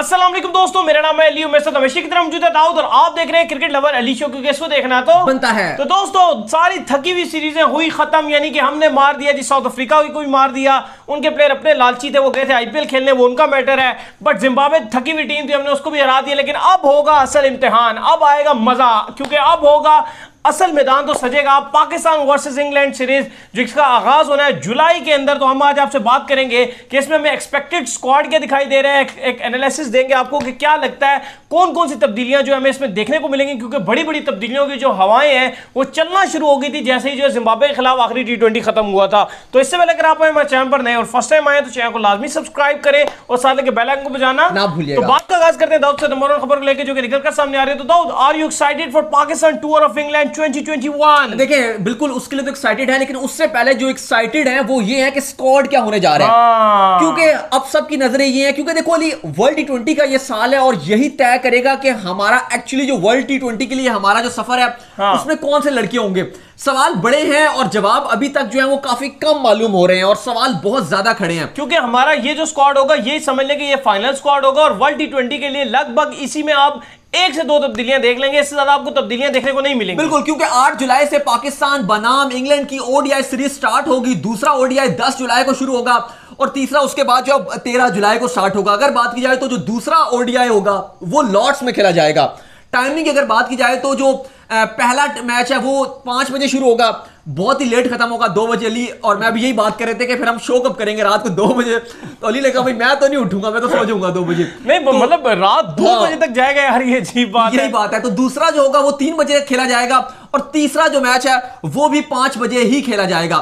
अस्सलाम वालेकुम दोस्तों, मेरा नाम है अली। मेरे साथ हमेशा की तरह मौजूद है दाऊद और आप देख रहे हैं क्रिकेट लवर अली शो, क्योंकि इसको देखना तो बनता है। तो दोस्तों सारी थकी हुई सीरीजें हुई खत्म, यानी कि हमने मार दिया जी साउथ अफ्रीका को भी मार दिया। उनके प्लेयर अपने लालची थे, वो गए थे आईपीएल खेलने, वो उनका मैटर है। बट जिम्बाब्वे थकी हुई टीम थी, हमने उसको भी हरा दिया। लेकिन अब होगा असल इम्तिहान, अब आएगा मजा, क्योंकि अब होगा असल मैदान तो सजेगा। पाकिस्तान वर्सेस इंग्लैंड सीरीज जिसका आगाज होना है जुलाई के अंदर। तो हम आज आपसे बात करेंगे कि इसमें हमें एक्सपेक्टेड स्क्वाड क्या दिखाई दे रहा है, एक एनालिसिस देंगे आपको कि क्या लगता है कौन कौन सी तब्दीलियां जो हमें इसमें देखने को मिलेंगी, क्योंकि बड़ी बड़ी तब्दीलियों की जो हवाएं हैं वो चलना शुरू हो गई थी जैसे ही जो जिम्बाब्वे के खिलाफ आखिरी T20 खत्म हुआ था। तो इससे पहले अगर आप हमारे चैनल पर नए और फर्स्ट टाइम आए तो चैनल को लाजमी सब्सक्राइब करें और साथ लेके बेल आइकन को बजाना ना भूलिएगा। तो बात का आगाज करते हैं दाऊद से नंबर 1 खबर को लेकर जो कि निकल कर सामने आ रही है। तो Dawood, are you excited for Pakistan tour of England 2021? देखिए बिल्कुल उसके लिए तो एक्साइटेड है, लेकिन उससे पहले जो एक्साइटेड है वो ये है कि स्क्वाड क्या होने जा रहा है। क्योंकि अब सबकी नजरें ये हैं, क्योंकि देखो अली वर्ल्ड T20 का ये साल है और यही तय करेगा कि हमारा एक्चुअली जो वर्ल्ड T20 के लिए हमारा जो सफर है उसमें कौन से लड़के होंगे। सवाल बड़े हैं और जवाब अभी तक जो है वो काफी कम मालूम हो रहे हैं और सवाल बहुत ज्यादा खड़े हैं। क्योंकि हमारा ये जो स्क्वाड होगा ये समझ लें कि ये फाइनल स्क्वाड होगा और वर्ल्ड T20 के लिए लगभग इसी में आप 1 से 2 तब्दीलियां देख लेंगे, इससे ज्यादा आपको तब्दीलियां देखने को नहीं मिलेंगी। बिल्कुल, क्योंकि 8 जुलाई से पाकिस्तान बनाम इंग्लैंड की ओडीआई सीरीज स्टार्ट होगी। दूसरा ओडीआई 10 जुलाई को शुरू होगा और तीसरा उसके बाद जो 13 जुलाई को स्टार्ट होगा। अगर बात की जाए तो जो दूसरा ओडीआई होगा वो लॉर्ड्स में खेला जाएगा। टाइमिंग की अगर बात की जाए तो जो पहला मैच है वो 5 बजे शुरू होगा, बहुत ही लेट खत्म होगा 2 बजे। अली और मैं भी यही बात कर रहे थे कि फिर हम शो कब करेंगे रात को 2 बजे। तो अली लगा भाई मैं तो नहीं उठूंगा, मैं तो सो जाऊंगा 2 बजे। नहीं तो, मतलब रात 2 बजे तक जाएगा यार, ये अजीब बात है। यही बात है। तो दूसरा जो होगा वो 3 बजे खेला जाएगा और तीसरा जो मैच है वो भी 5 बजे ही खेला जाएगा।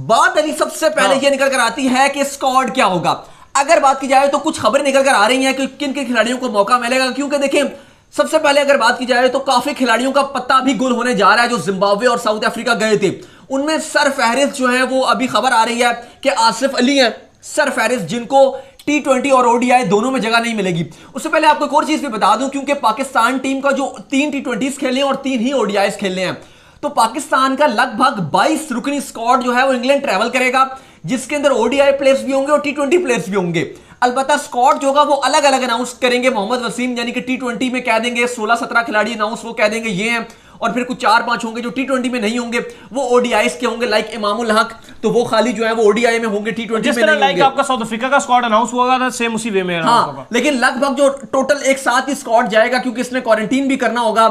बात अली सबसे पहले ये निकल कर आती है कि स्क्वाड क्या होगा। अगर बात की जाए तो कुछ खबरें निकल कर आ रही हैं कि किन किन खिलाड़ियों को मौका मिलेगा। क्योंकि देखिए सबसे पहले अगर बात की जाए तो काफी खिलाड़ियों का पत्ता भी गुल होने जा रहा है जो जिम्बाब्वे और साउथ अफ्रीका गए थे। उनमें सरफहरिस्त जो है वो अभी खबर आ रही है कि आसिफ अली हैं सरफहरिस्त, जिनको T20 और ओडीआई दोनों में जगह नहीं मिलेगी। उससे पहले आपको एक और चीज भी बता दूं, क्योंकि पाकिस्तान टीम का जो 3 T20s खेले और 3 ही ओडीआईस खेलने हैं, तो पाकिस्तान का लगभग 22 रुकनी स्क्वाड जो है वो इंग्लैंड ट्रैवल करेगा, जिसके अंदर ओडीआई प्लेयर्स भी होंगे और T20 प्लेयर्स भी होंगे। अलबत्ता स्क्वाड जो होगा वो अलग अलग अनाउंस करेंगे। मोहम्मद वसीम यानी कि T20 में कह देंगे 16-17 खिलाड़ी अनाउंस वो कह देंगे ये हैं, और फिर कुछ 4-5 होंगे जो T20 में नहीं होंगे, वो ओडीआईस के होंगे। लाइक इमामुल हक, तो वो खाली जो है वो ओडीआई में होंगे, T20 में नहीं होंगे। लाइक आपका साउथ अफ्रीका का स्क्वाड अनाउंस हुआ था सेम उसी वे में। हाँ, लेकिन लगभग जो टोटल एक साथ ही स्क्वाड जाएगा, क्योंकि इसमें क्वारंटीन भी करना होगा।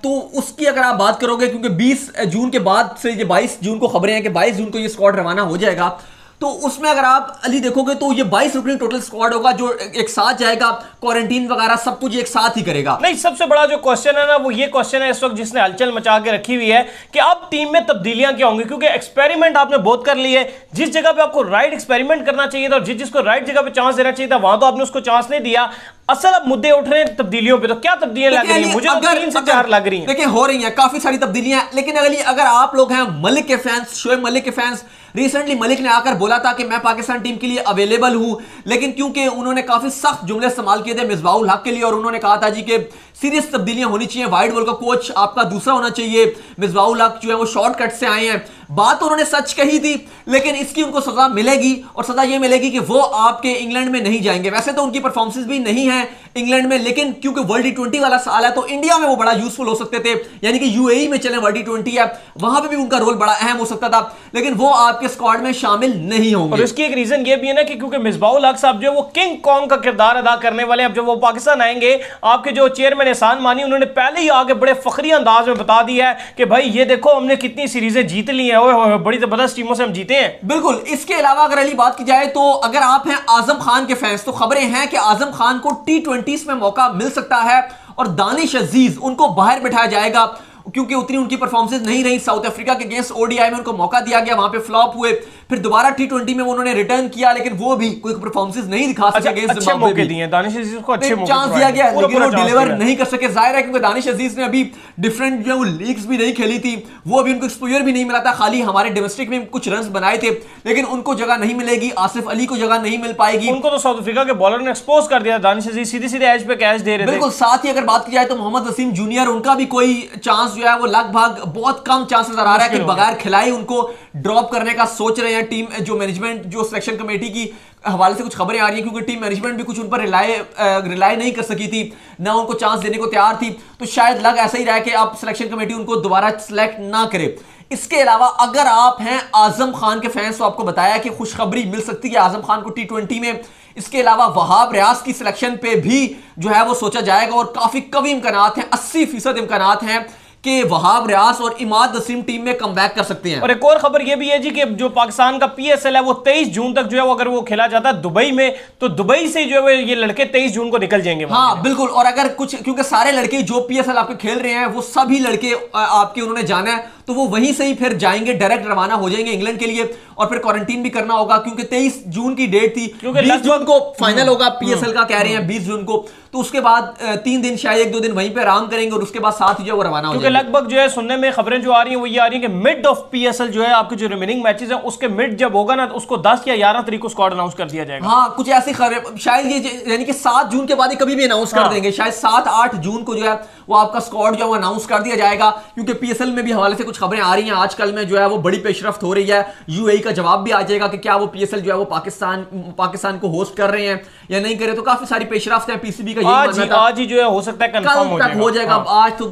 तो उसकी अगर आप बात करोगे, क्योंकि 20 जून के बाद से ये 22 जून को खबरें हैं कि 22 जून को ये स्क्वाड रवाना हो जाएगा। तो उसमें अगर आप अली देखोगे तो ये 22 रुकनी टोटल स्क्वाड होगा जो एक साथ जाएगा, क्वारंटीन वगैरह सब कुछ एक साथ ही करेगा। नहीं, सबसे बड़ा जो क्वेश्चन है ना वो ये क्वेश्चन है इस वक्त जिसने हलचल मचा के रखी हुई है कि अब टीम में तब्दीलियां क्या होंगी। क्योंकि एक्सपेरिमेंट आपने बहुत कर लिए, जिस जगह पे आपको राइट एक्सपेरिमेंट करना चाहिए था और जिसको राइट जगह पे चांस देना चाहिए था वहां तो आपने उसको चांस नहीं दिया। असल अब मुद्दे उठ रहे हैं तब्दीलियों पे, तो क्या तब्दीलियां लग रही हैं? मुझे तो 3 से 4 लग रही हैं। देखिए हो रही हैं काफी सारी तब्दीलियां, लेकिन अगर आप लोग हैं मलिक के फैंस, शोएब मलिक के फैंस, रिसेंटली मलिक ने आकर बोला था कि मैं पाकिस्तान टीम के लिए अवेलेबल हूं, लेकिन क्योंकि उन्होंने काफी सख्त जुमले इस्तेमाल किए थे मिसबाहुल हक के लिए और उन्होंने कहा था जी कि सीरियस तब्दीलियां होनी चाहिए, वाइड बॉल का कोच आपका दूसरा होना चाहिए। मिसबाहुल हक जो है वो शॉर्टकट से आए हैं, बात उन्होंने सच कही थी, लेकिन इसकी उनको सजा मिलेगी और सजा ये मिलेगी कि वो आपके इंग्लैंड में नहीं जाएंगे। वैसे तो उनकी परफॉर्मेंस भी नहीं है इंग्लैंड में, लेकिन क्योंकि वर्ल्ड T20 वाला साल है तो इंडिया में वो बड़ा यूजफुल हो सकते थे, यानी कि यूएई में चले वर्ल्ड T20 है, वहां पे भी उनका रोल बड़ा अहम हो सकता था, लेकिन वो आपके स्क्वाड में शामिल नहीं होंगे। और इसकी एक रीजन ये भी है ना कि क्योंकि मिसबाहुल हक साहब जो वो किंग कॉन्ग का किरदार अदा करने वाले हैं। अब जब वो पाकिस्तान आएंगे, आपके जो चेयरमैन एहसान मानी उन्होंने पहले ही आगे बड़े फखरी अंदाज में बता दिया है कि भाई ये देखो हमने कितनी सीरीजें जीत ली हैं, बड़ी जबरदस्त टीमों से हम जीते हैं। बिल्कुल। इसके अलावा अगर अली बात की जाए तो अगर आप हैं आजम खान के फैंस, तो खबरें हैं कि आजम खान को T20 में मौका मिल सकता है और दानिश अजीज उनको बाहर बिठाया जाएगा, क्योंकि उतनी उनकी परफॉर्मेंस नहीं रही। साउथ अफ्रीका के अगेंस्ट ओडीआई में उनको मौका दिया गया, वहां पे फ्लॉप हुए, फिर दोबारा T20 में उन्होंने रिटर्न किया, लेकिन वो भी कोई परफॉर्मेंस नहीं दिखा सके। अच्छे मौके दिए दानिश अजीज को, अच्छे मौके चांस दिया गया, लेकिन वो डिलीवर नहीं कर सके। जाहिर है क्योंकि दानिश अजीज ने अभी डिफरेंट जो है वो लीग्स भी नहीं खेली थी, वो अभी उनको एक्सपोजर भी नहीं मिला था, खाली हमारे डोमेस्टिक में कुछ रन बनाए थे, लेकिन उनको जगह नहीं मिलेगी। आसिफ अली को जगह नहीं मिल पाएगी। उनको तो साउथ अफ्रीका के बॉलर ने एक्सपोज कर दिया। दानिश अजीज सीधे सीधे एज पे कैच दे रहे थे। बिल्कुल। साथ ही अगर बात की जाए तो मोहम्मद वसीम जूनियर, उनका भी कोई चांस जो है वो लगभग बहुत कम चांस नजर आ रहा है कि बगैर खिलाई उनको ड्रॉप करने का सोच रहे हैं टीम जो मैनेजमेंट जो सिलेक्शन कमेटी की हवाले से कुछ खबरें आ रही हैं, क्योंकि टीम मैनेजमेंट भी कुछ उन पर रिलाई नहीं कर सकी थी, ना उनको चांस देने को तैयार थी, तो शायद लग ऐसा ही रहा है कि अब सिलेक्शन कमेटी उनको दोबारा सिलेक्ट ना करे। इसके अलावा अगर आप हैं आजम खान के फैंस, तो आपको बताया कि खुशखबरी मिल सकती है आजम खान को T20 में। इसके अलावा वहाब रियाज की सिलेक्शन पे भी जो है वो सोचा जाएगा और काफी कवी इम्कानात हैं, 80% इम्कानात हैं कि वहाब रियाज और इमाद वसीम टीम में कमबैक कर सकते हैं। और एक और खबर ये भी है जी कि जो पाकिस्तान का PSL है वो 23 जून तक जो है वो अगर वो खेला जाता है दुबई में, तो दुबई से जो है ये लड़के 23 जून को निकल जाएंगे। हाँ बिल्कुल, और अगर कुछ, क्योंकि सारे लड़के जो PSL आपके खेल रहे हैं वो सभी लड़के आपके उन्होंने जाना है, तो वो वहीं से ही फिर जाएंगे, डायरेक्ट रवाना हो जाएंगे इंग्लैंड के लिए, और फिर क्वारंटीन भी करना होगा, क्योंकि 23 जून की डेट थी, 20 जून को फाइनल होगा PSL का, कह रहे हैं 20 जून को, तो उसके बाद 3 दिन शायद 1-2 दिन वहीं पे आराम करेंगे और उसके बाद 7 जो है वो रवाना हो जाएंगे। क्योंकि लगभग जो है सुनने में खबरें जो आ रही हैं वो ये आ रही हैं कि मिड ऑफ PSL जो है आपके जो रिमेनिंग मैचेस हैं उसके मिड जब होगा ना, तो उसको 10 या 11 तारीख को स्क्वाड अनाउंस कर दिया जाएगा। हाँ कुछ ऐसी खबर शायद ये, यानी कि 7 जून के बाद ही कभी भी अनाउंस कर देंगे, शायद 7-8 जून को जो है वो आपका स्क्वाड जो है वो अनाउंस कर दिया जाएगा, क्योंकि PSL में भी हवाले से कुछ खबरें आ रही हैं आजकल में जो है वो बड़ी पेशरफ्त हो रही है। UAE का जवाब भी आ जाएगा कि क्या वो PSL जो है वो पाकिस्तान को होस्ट कर रहे हैं या नहीं कर रहे, तो काफी सारी पेशरफ्त है। PCB का आज ही जो है हो सकता है कंफर्म हो जाएगा। आज तो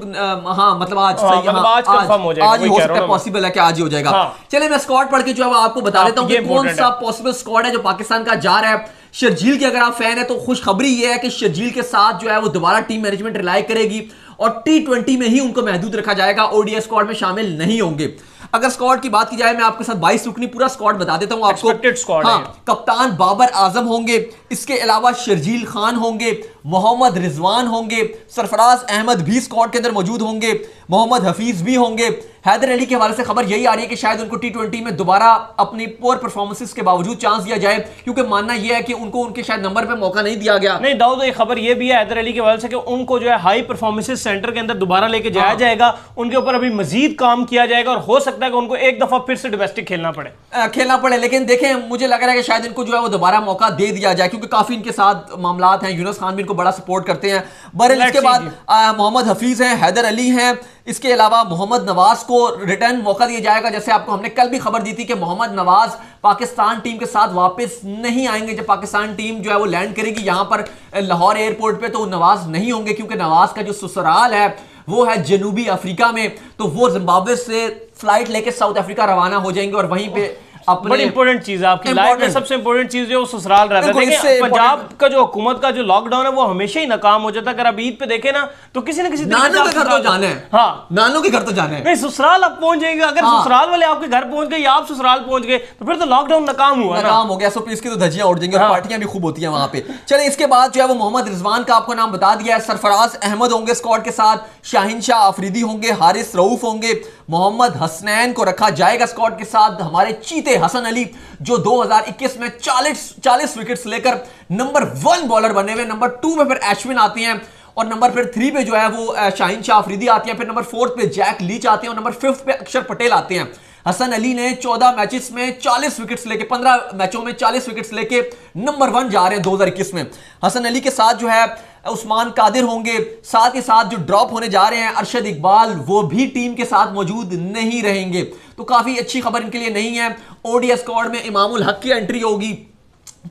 हाँ मतलब आज सही, आज कंफर्म हो जाएगा, आज ही हो सकता है, पॉसिबल है कि आज ही हो जाएगा। चलिए मैं स्क्वाड पढ़ के जो है वो आपको बता देता हूँ कि कौन सा पॉसिबल स्क्वाड है जो पाकिस्तान का जा रहा है। शर्जील के अगर आप फैन है तो खुशखबरी ये है कि शर्जील के साथ जो है वो दोबारा टीम मैनेजमेंट रिलाई करेगी और T20 में ही उनको महदूद रखा जाएगा, ODI स्क्वाड में शामिल नहीं होंगे। अगर स्क्वाड की बात की जाए, मैं आपके साथ 22 रुकनी पूरा स्क्वाड बता देता हूं आपको। हाँ, कप्तान बाबर आजम होंगे, इसके अलावा शर्जील खान होंगे, मोहम्मद रिजवान होंगे, सरफराज अहमद भी स्क्वाड के अंदर मौजूद होंगे, मोहम्मद हफीज भी होंगे। हैदर अली के हवाले से खबर यही आ रही है कि शायद उनको T20 में दोबारा अपनी पोर परफॉर्मेंसेस के बावजूद चांस दिया जाए, क्योंकि मानना यह है कि उनको उनके शायद नंबर पे मौका नहीं दिया गया। नहीं दाऊद, ये खबर ये भी है हैदर अली के हवाले से कि उनको जो है हाई परफॉर्मेंसेस सेंटर के अंदर दोबारा लेके जाया जाएगा, उनके ऊपर अभी मजीद काम किया जाएगा और हो सकता है कि उनको एक दफा फिर से डोमेस्टिक खेलना पड़े। लेकिन देखें, मुझे लग रहा है कि शायद इनको जो है वो दोबारा मौका दे दिया जाए, क्योंकि काफी इनके साथ मामलात हैं। यूनुस खान भी इनको बड़ा सपोर्ट करते हैं। बहरहाल इसके बाद मोहम्मद हफीज हैं, हैदर अली हैं, इसके अलावा मोहम्मद नवाज को रिटर्न मौका दिया जाएगा। जैसे आपको हमने कल भी खबर दी थी कि मोहम्मद नवाज पाकिस्तान टीम के साथ वापस नहीं आएंगे। जब पाकिस्तान टीम जो है वो लैंड करेगी यहां पर लाहौर एयरपोर्ट पे, तो नवाज नहीं होंगे, क्योंकि नवाज का जो ससुराल है वो है जनूबी अफ्रीका में, तो वो जिम्बाब्वे से फ्लाइट लेके साउथ अफ्रीका रवाना हो जाएंगे और वहीं पे बड़ी इंपॉर्टेंट चीज है आपकी लाइफ में, सबसे इंपॉर्टेंट चीज जो ससुराल रहता है। देखिए पंजाब का जो हुकूमत का जो लॉकडाउन है वो हमेशा ही नाकाम हो जाता है। अगर आप ईद पे देखे ना तो किसी न किसी नानू के घर तो जाना है। हाँ, नानू के घर तो जाना है। नहीं, ससुराल आप पहुंच जाएंगे। अगर ससुराल वाले आपके घर पहुंच गए या आप ससुराल पहुंच गए तो फिर तो लॉकडाउन नाकाम हुआ, नाकाम हो गया। सो इसकी तो धज्जियां उड़ जाएंगी और पार्टियां भी खूब होती हैं वहां पे। चलिए इसके बाद जो है वो मोहम्मद रिजवान का आपको नाम बता दिया है। सरफराज अहमद होंगे स्क्वाड के साथ, शाहीन शाह अफरीदी होंगे, हारिस रऊफ होंगे, मोहम्मद हसनैन को रखा जाएगा स्क्वाड के साथ। हमारे चीते हसन अली जो 2021 में 40 विकेट्स लेकर नंबर 1 बॉलर बने हुए, नंबर 2 में फिर अश्विन आती हैं और नंबर फिर 3 पे जो है वो शाहीन शाह अफरीदी आती हैं, फिर नंबर 4 पे जैक लीच आते हैं और नंबर 5 पे अक्षर पटेल आते हैं। हसन अली ने 14 मैचेस में 40 विकेट्स लेके 15 मैचों में 40 विकेट्स लेके नंबर 1 जा रहे हैं 2021 में। हसन अली के साथ जो है उस्मान कादिर होंगे, साथ ही साथ जो ड्रॉप होने जा रहे हैं अरशद इकबाल, वो भी टीम के साथ मौजूद नहीं रहेंगे, तो काफी अच्छी खबर इनके लिए नहीं है। ODI स्क्वाड में इमामुल हक की एंट्री होगी,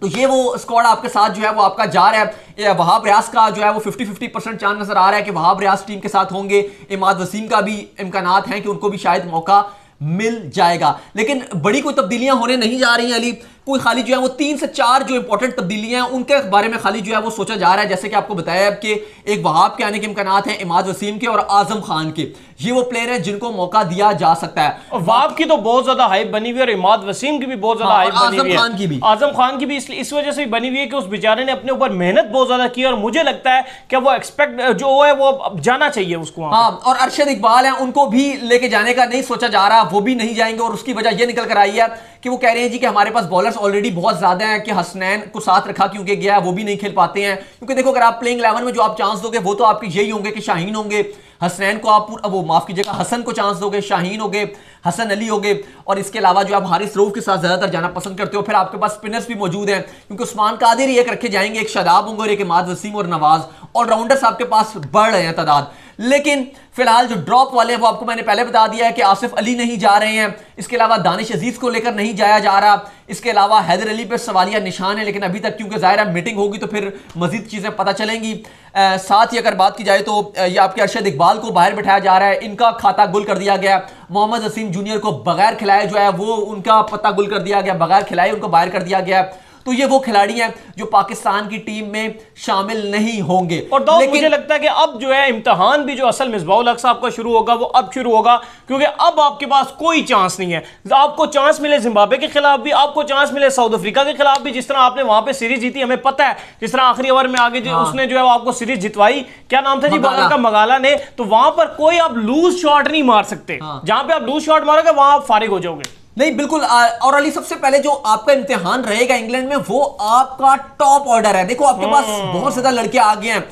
तो ये वो स्क्वाड आपके साथ जो है वो आपका जा रहा है। वहाब रियाज का जो है वो 50-50% चांस नजर आ रहा है कि वहाब रियाज टीम के साथ होंगे। इमाद वसीम का भी इम्कानात हैं कि उनको भी शायद मौका मिल जाएगा, लेकिन बड़ी कोई तब्दीलियां होने नहीं जा रही हैं अली। कोई खाली जो है वो 3 से 4 जो इंपॉर्टेंट तब्दीलियां हैं उनके बारे में खाली जो है वो सोचा जा रहा है। जैसे कि आपको बताया कि एक वहाब के आने के इम्कानात हैं, इमाद वसीम के और आजम खान के। ये वो प्लेयर हैं जिनको मौका दिया जा सकता है। और वहाब की तो बहुत ज्यादा हाइप बनी हुई है और इमाद वसीम की भी बहुत ज्यादा हाइप बनी हुई है। आजम खान की भी इस वजह से बनी हुई है कि उस बेचारे ने अपने ऊपर मेहनत बहुत ज्यादा की और मुझे लगता है कि वो एक्सपेक्ट जो है वो जाना चाहिए उसको। हाँ, और अरशद इकबाल है, उनको भी लेके जाने का नहीं सोचा जा रहा, वो भी नहीं जाएंगे और उसकी वजह यह निकल कर आई है कि वो कह रहे हैं जी कि हमारे पास बॉलर्स ऑलरेडी बहुत ज्यादा हैं, कि हसनैन को साथ रखा क्योंकि गया वो भी नहीं खेल पाते हैं। क्योंकि देखो अगर आप प्लेइंग 11 में जो आप चांस दोगे वो तो आपके यही होंगे कि शाहीन होंगे, हसनैन को आप वो माफ कीजिएगा हसन को चांस दोगे, शाहीन होगे, हसन अली होगे, और इसके अलावा जो आप हारिस रऊफ के साथ ज्यादातर जाना पसंद करते हो। फिर आपके पास स्पिनर्स भी मौजूद हैं, क्योंकि उस्मान कादिर एक रखे जाएंगे, एक शादाब होंगे और एक इमाद वसीम और नवाज। ऑलराउंडर्स आपके पास बढ़ रहे हैं तादाद। लेकिन फिलहाल जो ड्रॉप वाले हैं वो आपको मैंने पहले बता दिया है कि आसिफ अली नहीं जा रहे हैं, इसके अलावा दानिश अजीज को लेकर नहीं जाया जा रहा, इसके अलावा हैदर अली पे सवालिया निशान है, लेकिन अभी तक क्योंकि जाहिर है मीटिंग होगी तो फिर मजीद चीजें पता चलेंगी। साथ ही अगर बात की जाए तो ये आपके अरशद इकबाल को बाहर बिठाया जा रहा है, इनका खाता गुल कर दिया गया। मोहम्मद असीम जूनियर को बगैर खिलाए जो है वो उनका पत्ता गुल कर दिया गया, बगैर खिलाए उनको बाहर कर दिया गया। तो ये वो खिलाड़ी हैं जो पाकिस्तान की टीम में शामिल नहीं होंगे। और लेकिन मुझे लगता है कि अब जो है इम्तिहान भी जो असल मिसबाहुल हक साहब का शुरू होगा वो अब शुरू होगा, क्योंकि अब आपके पास कोई चांस नहीं है। आपको चांस मिले जिम्बाब्वे के खिलाफ भी, आपको चांस मिले साउथ अफ्रीका के खिलाफ भी, जिस तरह आपने वहां पे सीरीज जीती, हमें पता है जिस तरह आखिरी ओवर में आगे उसने जो है आपको सीरीज जितवाई, क्या नाम था जी बॉलर का, मगाला ने। तो वहां पर कोई आप लूज शॉट नहीं मार सकते, जहां पे आप लूज शॉट मारोगे वहां आप फारिग हो जाओगे। नहीं बिल्कुल। और अली सबसे पहले जो आपका इम्तिहान रहेगा इंग्लैंड में वो आपका टॉप ऑर्डर है। देखो आपके पास बहुत ज्यादा लड़के आ गए हैं,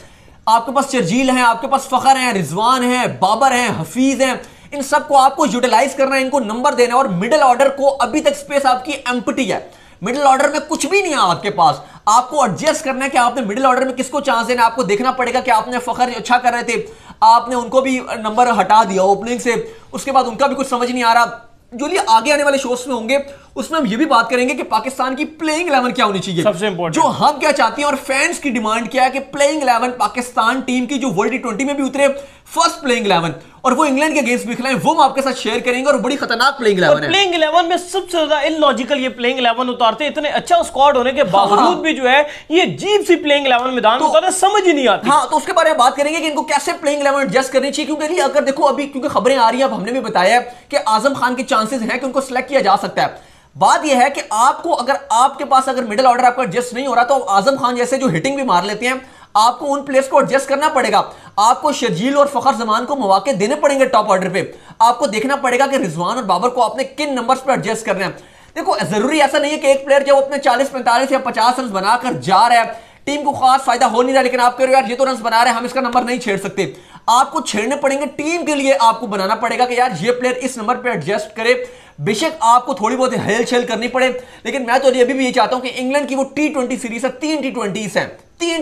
आपके पास शर्जील हैं, आपके पास फखर हैं, रिजवान हैं, बाबर हैं, हफीज हैं, इन सबको आपको यूटिलाइज करना है, इनको नंबर देना है। और मिडिल ऑर्डर को अभी तक स्पेस आपकी एम्प्टी है, मिडिल ऑर्डर में कुछ भी नहीं है आपके पास। आपको एडजस्ट करना है कि आपने मिडिल ऑर्डर में किसको चांस देना है। आपको देखना पड़ेगा कि आपने फखर अच्छा कर रहे थे, आपने उनको भी नंबर हटा दिया ओपनिंग से, उसके बाद उनका भी कुछ समझ नहीं आ रहा। जो लिए आगे आने वाले शोज में होंगे उसमें हम ये भी बात करेंगे कि पाकिस्तान की प्लेइंग 11 क्या होनी चाहिए, सबसे इंपॉर्टेंट जो हम क्या चाहते हैं और फैंस की डिमांड क्या है कि प्लेइंग 11 पाकिस्तान टीम की जो वर्ल्ड टी20 में भी उतरे फर्स्ट प्लेइंग 11 और वो इंग्लैंड के अगेंस्ट भी खिलाएं, वो हम आपके साथ शेयर करेंगे। और बड़ी खतरनाक प्लेइंग 11 है। प्लेइंग 11 में सबसे ज्यादा इलॉजिकल ये प्लेइंग 11 उतारते, इतने अच्छा स्क्वाड होने के बावजूद भी जो है ये अजीब सी प्लेइंग 11 मैदान में उतारते, समझ ही नहीं आती। हाँ, तो उसके बारे में बात करेंगे कि इनको कैसे प्लेइंग 11 एडजस्ट करनी चाहिए। क्योंकि अगर देखो अभी क्योंकि खबरें आ रही हैं, अब हमने भी बताया कि आजम खान के चांसेस हैं कि उनको सिलेक्ट किया जा सकता है। बात यह है कि आपको अगर आपके पास अगर मिडिल ऑर्डर आपका एडजस्ट नहीं हो रहा तो आजम खान जैसे जो हिटिंग भी मार लेते हैं, आपको उन प्लेयर्स को एडजस्ट करना पड़ेगा। आपको शर्जील और फखर जमान को मौके देने पड़ेंगे टॉप ऑर्डर पे। आपको देखना पड़ेगा कि रिजवान और बाबर को आपने किन नंबर्स पर एडजस्ट करना है। देखो जरूरी ऐसा नहीं है कि एक प्लेयर जब अपने 40, 45 या 50 रन बनाकर जा रहा है, टीम को खास फायदा हो नहीं रहा, लेकिन आप कह रहे हो यार ये तो रन बना रहे हैं, हम इसका नंबर नहीं छेड़ सकते। आपको छेड़ने पड़ेंगे, टीम के लिए आपको बनाना पड़ेगा कि यार ये प्लेयर इस नंबर पे एडजस्ट करे। बेशक आपको थोड़ी बहुत हेलचेल करनी पड़े, लेकिन मैं तो अभी भी ये चाहता हूं कि इंग्लैंड की वो टी20 सीरीज है, 3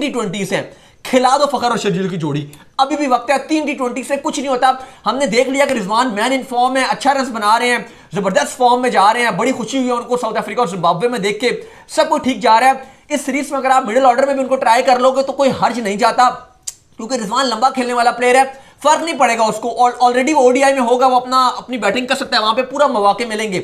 टी20 हैं, खिला दो फखर और शर्जील की जोड़ी। अभी भी वक्त है, 3 टी20 से कुछ नहीं होता। हमने देख लिया कि रिजवान मैन इन फॉर्म है, अच्छा रन बना रहे हैं, जबरदस्त फॉर्म में जा रहे हैं, बड़ी खुशी हुई है उनको साउथ अफ्रीका और जिम्बाब्वे में देख के, सब कुछ ठीक जा रहा है। इस सीरीज में अगर आप मिडिल ऑर्डर में भी उनको ट्राई कर लोगे तो कोई हर्ज नहीं जाता, क्योंकि रिजवान लंबा खेलने वाला प्लेयर है, फर्क नहीं पड़ेगा उसको। ऑलरेडी वो ओडीआई में होगा, वो अपनी बैटिंग कर सकता है, वहां पे पूरा मौके मिलेंगे।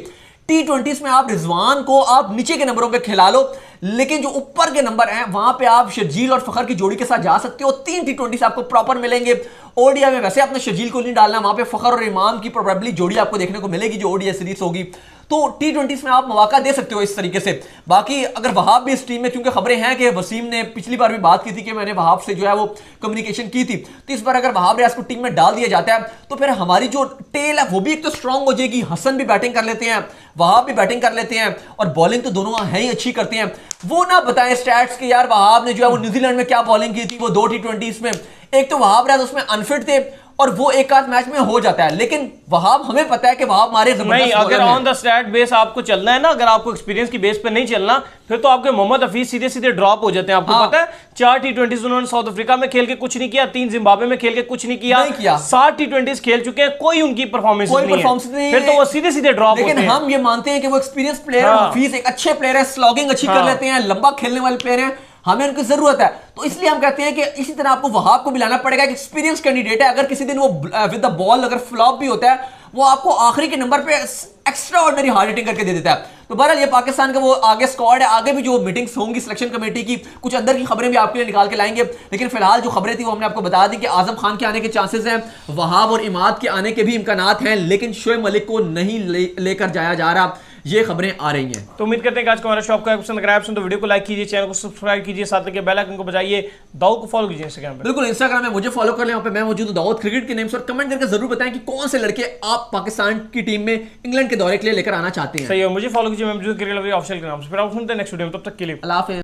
टी20 में आप रिजवान को आप नीचे के नंबरों पे खिला लो, लेकिन जो ऊपर के नंबर हैं वहां पे आप शर्जील और फखर की जोड़ी के साथ जा सकते हो। 3 टी20 आपको प्रॉपर मिलेंगे। ओडीआई में वैसे आपने शर्जील को नहीं डालना, वहां पे फखर और इमाम की प्रोबेबली जोड़ी आपको देखने को मिलेगी जो ओडीआई सीरीज होगी। तो टी20 में आप मौका दे सकते हो इस तरीके से। बाकी अगर वहाब भी इस टीम में, क्योंकि खबरें हैं कि वसीम ने पिछली बार भी बात की थी कि मैंने वहाब से जो है वो कम्युनिकेशन की थी, तो इस बार अगर वहाब रियाज को टीम में डाल दिया जाता है तो फिर हमारी जो टेल है वो भी एक तो स्ट्रांग हो जाएगी। हसन भी बैटिंग कर लेते हैं, वहाब भी बैटिंग कर लेते हैं, और बॉलिंग तो दोनों है ही अच्छी करते हैं। वो ना बताएं स्टैट्स के यार वहाब ने जो है वो न्यूजीलैंड में क्या बॉलिंग की थी वो 2 टी20 में। एक तो वहाब रियाज उसमें अनफिट थे और वो एक आध मैच में हो जाता है, लेकिन वहाब हमें पता है कि वहाब हमारे नहीं, अगर ऑन द स्टैट बेस आपको चलना है ना, अगर आपको एक्सपीरियंस की बेस पे नहीं चलना, फिर तो आपके मोहम्मद हफीज सीधे सीधे ड्रॉप हो जाते हैं। आपको पता है 4 टी20 उन्होंने साउथ अफ्रीका में खेल के कुछ नहीं किया, 3 जिम्बाब्वे में खेल के कुछ नहीं किया, 7 टी20 खेल चुके हैं, कोई उनकी परफॉर्मेंस नहीं है, फिर तो वो सीधे सीधे ड्रॉप होते हैं। लेकिन हम ये मानते हैं कि वो एक्सपीरियंस प्लेयर है, हफीज एक अच्छे प्लेयर है, स्लॉगिंग अच्छी कर लेते हैं, लंबा खेलने वाले प्लेयर हैं, हमें उनकी जरूरत है। तो इसलिए हम कहते हैं कि इसी तरह आपको वहाब को भी लाना पड़ेगा, एक एक्सपीरियंस कैंडिडेट है। अगर किसी दिन वो विद द बॉल अगर फ्लॉप भी होता है, वो आपको आखिरी के नंबर पे एक्स्ट्रा ऑर्डिनरी हार्ड हिटिंग करके दे देता है। तो बहरहाल ये पाकिस्तान का वो आगे स्क्वाड है, आगे भी जो मीटिंग्स होंगी सिलेक्शन कमेटी की, कुछ अंदर की खबरें भी आपके लिए निकाल के लाएंगे। लेकिन फिलहाल जो खबरें थी वो हमने आपको बता दी कि आजम खान के आने के चांसेस हैं, वहाब और इमाद के आने के भी इम्कानात हैं, लेकिन शोएब मलिक को नहीं लेकर जाया जा रहा, ये खबरें आ रही हैं। तो उम्मीद करते हैं कि आज का हमारा शॉप का पसंद अगर आप तो वीडियो को लाइक कीजिए, चैनल को सब्सक्राइब कीजिए, साथ में बेल आइकन को बजाइए, दाऊद को फॉलो कीजिए इंस्टाग्राम पे। बिल्कुल, इंस्टाग्राम में मुझे फॉलो कर लें, वहां पे मैं मौजूद हूं दाऊद क्रिकेट के नेम से। और कमेंट करके जरूर बताएं कि कौन से लड़के आप पाकिस्तान की टीम में इंग्लैंड के दौरे के लिए लेकर आना चाहते हैं। सही है, मुझे फॉलो कीजिए, मैं मौजूद क्रिकेट ऑफिशियल के नाम से। फिर आप सुनते हैं नेक्स्ट वीडियो में, तब तक के लिए अल्लाह हाफिज़।